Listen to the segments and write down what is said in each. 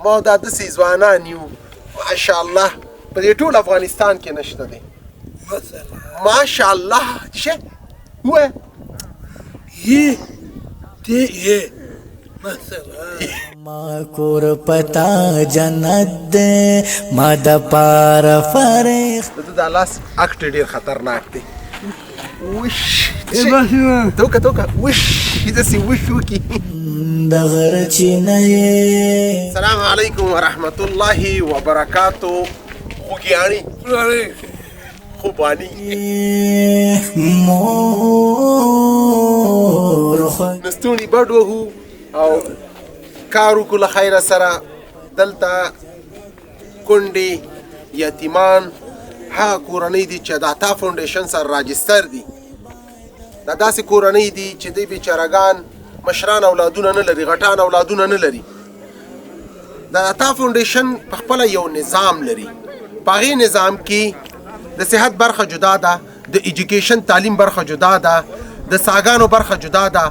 ما دا داسې ځوانان یو ماشاءالله په دې ټول افغانستان کې نشته دی ماشاءالله شه ووایه یې ته یې مثلا ما کور پتا جنت دے ما د پار فرخ د دا لاس اکټ ډیر خطرناک دی وش توکه وش داسې وش وکي د غر چینه السلام علیکم ورحمت الله وبرکاتو خوږیاڼي خوبانی مور نستونی بډ وهو او کارو کله خیر سره دلته کونډې یتیمان هغه کورنۍ دي چې د عطا فاونډیشن سره راجستر دي دا داسې کورنۍ دي چې دوی بیچارهګان مشران اولادونه نه لري غټان اولادونه نه لري د عطا فاونډیشن په خپله یو نظام لري په هغې نظام کې د صحت برخه جدا ده د ایجوکیشن تعلیم برخه جدا ده د ساګانو برخه جدا ده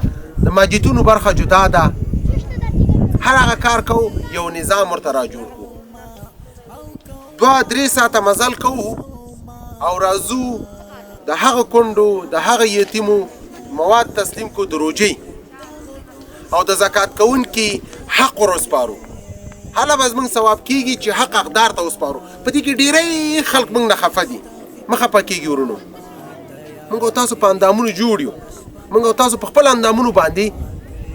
د ماجتونو برخه جدا ده هر هغه کار کوو یو نظام ورته را جوړ کړو 2-3 ساعته مزل کوو او راځو د هغه کونډو د هغه یتیمو مواد تسلیم کو د روجۍ او د زکات کوونکي حق ورسپارو هله به زموږ ثواب کېږي چې حق حقدار ته وسپارو په دې کې ډېری خلک موږ نه خفه دي مه خفه کېږي ورونو موږ او تاسو په اندامونو جوړ یو موږ او تاسو په خپل اندامونو باندې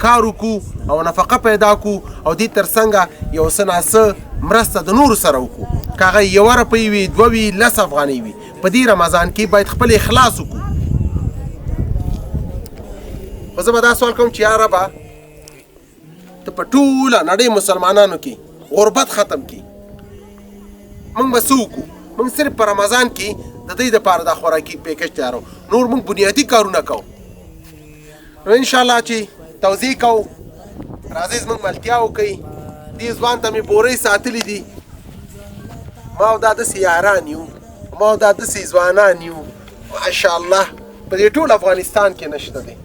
کار وکړو او نفقه پیدا کړو او دې تر څنګه یو څه ناڅه مرسته د نورو سره وکړو که هغه 1 روپۍ وي 2 وي 10 افغانۍ وي په دې رمضان کې باید خپل اخلاص وکړو خو زه به دا سوال کوم چې یا ربه ته په ټوله نړۍ مسلمانانو کې غربت ختم کړي موږ به څه وکړو موږ صرف په رمضان کې د دوی دپاره دا خوراکي پیکج تیارو نور موږ بنیادي کارونه کوو نو انشاءالله چې توضیح کوو راځئ زموږ ملتیا وکوئ دې ځوان ته مې بورۍ ساتلي دي ما او دا داسې یاران یو ما او دا داسې ځوانان یو ماشاءالله په دې ټول افغانستان کې نشته دی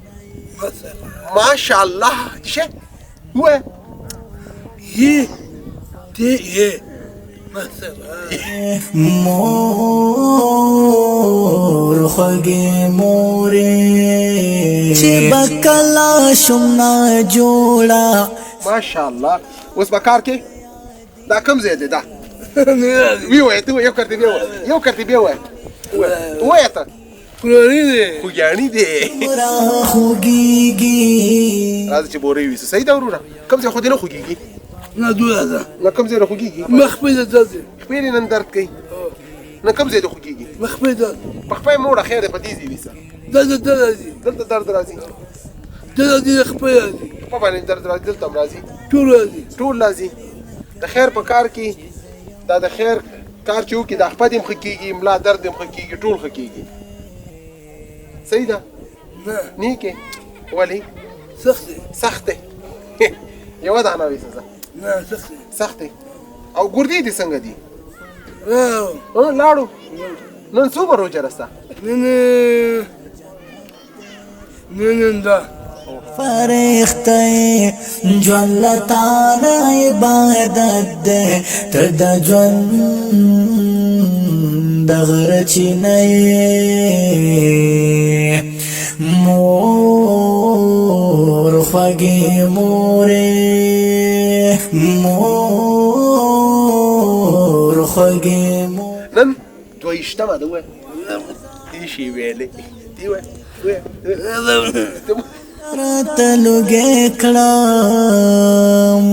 ماشاءالله شه ووایه یې ته یې مثلا مور خوږې مورې چې بکلا شمنا جوړه ماشاءالله اوس به کار کې دا کوم ځای دی دا ویوایه ته یو کرتې بیا ووایه ووایه ته خوږیاڼي دی خوږیږي راځه چې بورۍ ویسو صحیح ده وروره کوم ځای خو دې نه خوږیږي نه دوه ده نه کوم ځای نه خوږیږي مخ په دې ځای خپې دې نن درد کوي نه کوم ځای دې خوږیږي مخ په دې په خپې موړه خیر دی په دې ځای ویسه دلته راځي دلته درد راځي دلته خپې راځي په باندې درد راځي دلته هم راځي ټول راځي د خیر په کار کې دا د خیر کار چې وکړي د خپه دې هم ښه کېږي ملا درد دې هم ښه کېږي ټول ښه کېږي صحیح ده نه کې ولې سخت دی یوه دانه ویسه زه سخت دی او ګردې دې څنګه دي لاړو نن څو به روژه رسته نن ده فرښتې ژوند له تانه عبادت دی ته د ژوند د غره چینه یې مور خوږې مورې مور خوږې نن 22مه ده ووایه دې شي ویلې دې وایه راته لوګې کړم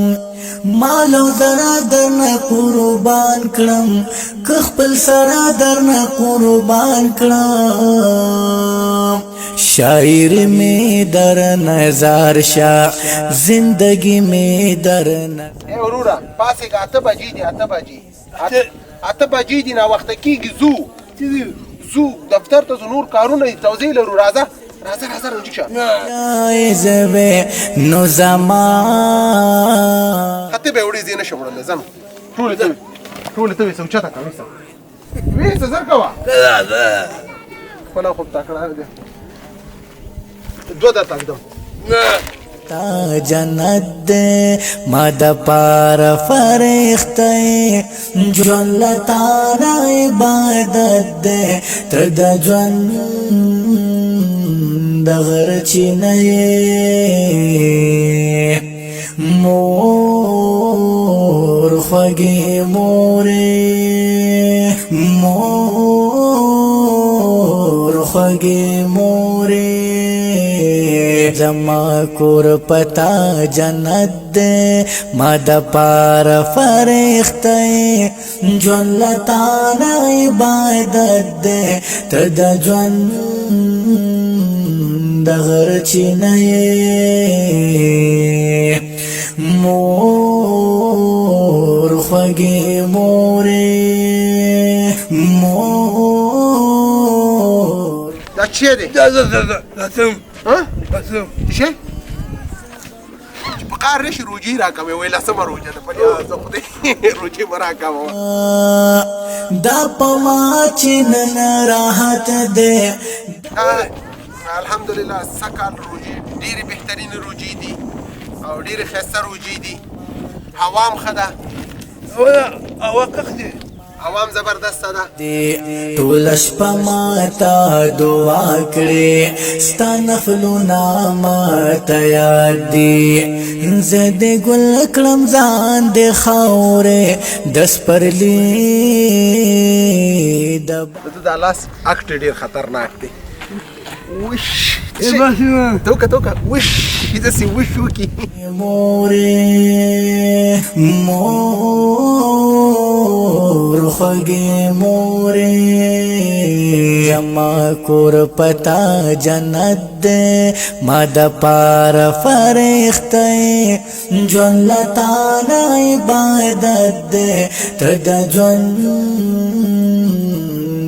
مالو درا درنه قربان کړم که خپل سره درنه قربان کړم شاعر می در نظر شا زندگی می در ای وروره پاسې 8 بجې دي 8 بجې دي ناوخته کېږي زو دفتر ته نور کارونه دي توضیح لرو راځه رنجیک شه جایزه نو زمان حتی به وړي زینه شوړل زم ټول ته وسو چاته کوي وې څه زر کوا خلا خو تکړه دي دوه دا تاګدم پتا جنت دے ما دا پار فرختے جون لتانا عبادت دے تر دا جون دغر چینئے مور خوگی مورے مور خوگی مورے زما کور پتا جنت دے ما دا پار فرختے جون لتانا عبادت دے تر دا جون دغر چینئے مور خوگی مورے مور دا چیه دی؟ دا قسم ها؟ قسم چیه؟ په قار نشي روجي راکمې وایي لسمه روجه ده بلې زه خدای روجي مه راکمه دا پما چنن راحت دے الحمدلله سکال روجي ډېرې بهترین روجي دي او ډېرې ښایسته روجي دي هوام ښه ده اوقق دي هوام زبردسته ده ټول شپه ماته دعا کړې ستا نفلونه ماته یاد دي زه دې ګل کړم ځان دې خاورې د سپرلي د دا لاس اکټ ډېر خطرناک دی وش بس توکه وش داسې وش وکړي مورې مور خوږې مورې زما کور پتا جنت دې ما د پاره فرښتې ژوند له تا نه عبادت دې ته د ژوند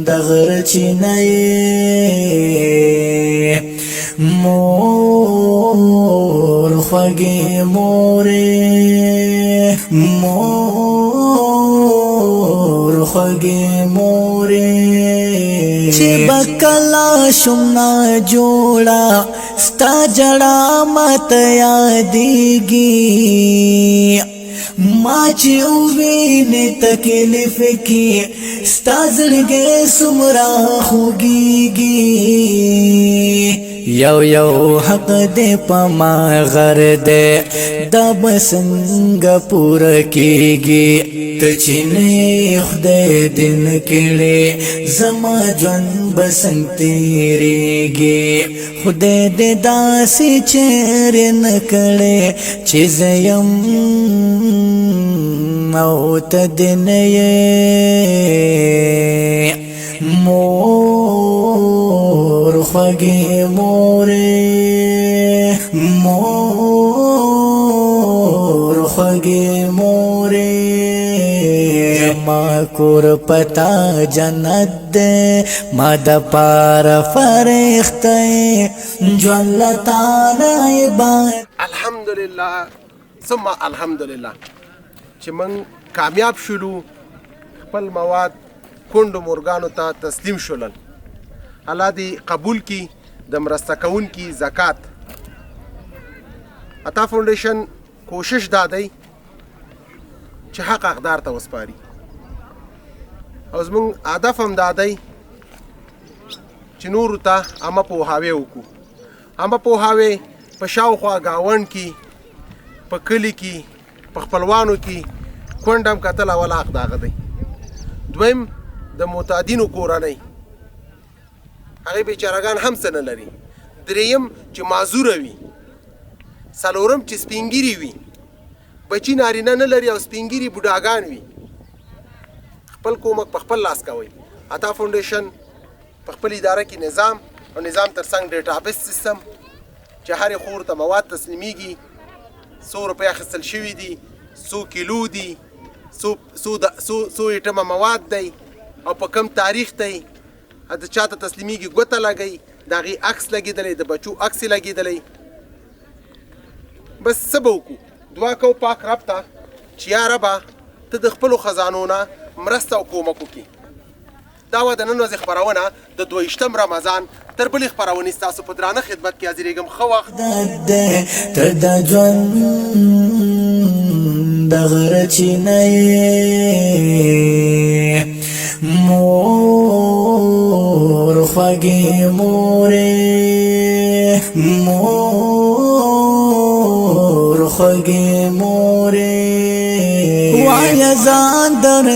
د غر چینه مور خوږې مورې مور خوږې مورې چې بکلا شم نا جوړا ستا جړا مت یادېږي ما چې ووینې تکلیف کې ستا زړګی څومره خوږېږي یو یو حق دې په ما غر دې دا به څنګه پوره کېږي ته چې نه خدای دې نه کړې زما ژوند به څنګه تېرېږي خدای دې داسې چېرې نه کړې چې زه یم او ته دې نه یې مور خوږې مورې مور خوږې مورې ما کور پتا جنت دې ما د پاره فرښتې ژوند له تا نه عبادت الحمدلله ثم الحمدلله چې موږ کامیاب شولو خپل مواد کونډو مورګانو ته تسلیم شولل الله دې قبول کی د مرسته کوونکي زکات عطا فاونډیشن کوشش دا دی چې حق حقدار ته وسپاري او زموږ هدف هم دا دی چې نورو ته عامه پوهاوی وکړو عامه پوهاوی په شاوخوا ګاونډ کې په کلي کې په خپلوانو کې کونډه هم کتل اول حق داغه دی دویم د معتادینو کورنۍ هغې بیچارهګان هم څه نه لري دریم چې معذوره وي څلورم چې سپینګیري وي بچي نارینه نه لري او سپینګیري بوډاګان وي خپل کومک په خپل لاس کوئ عطا فاونډیشن په خپل اداره کې نظام او نظام ترڅنګ ډیټابیس سیستم چې هرې خور ته مواد تسلیمیږي 100 روپۍ اخیستل شوي دي 100 کیلو دي 100 ایټمه مواد دی او په کم تاریخ دی د چاته تسلیمیږي ګوته لګئ د هغې عکس لګېدلی د بچو عکس یې لګېدلی بس څه به وکړو دعا کوو پاک رب ته چې یا ربه ته د خپلو خزانو نه مرسته او کومک وکړي دا وه د نن ورځې خپرونه د 22 رمضان تر بلې خپرونې ستاسو په درانه خدمت کې حاضرېږم ښه وخت ته د ژوند د غره چینه یې مور خوږې مورې مور خوږې مورې وایه ځان در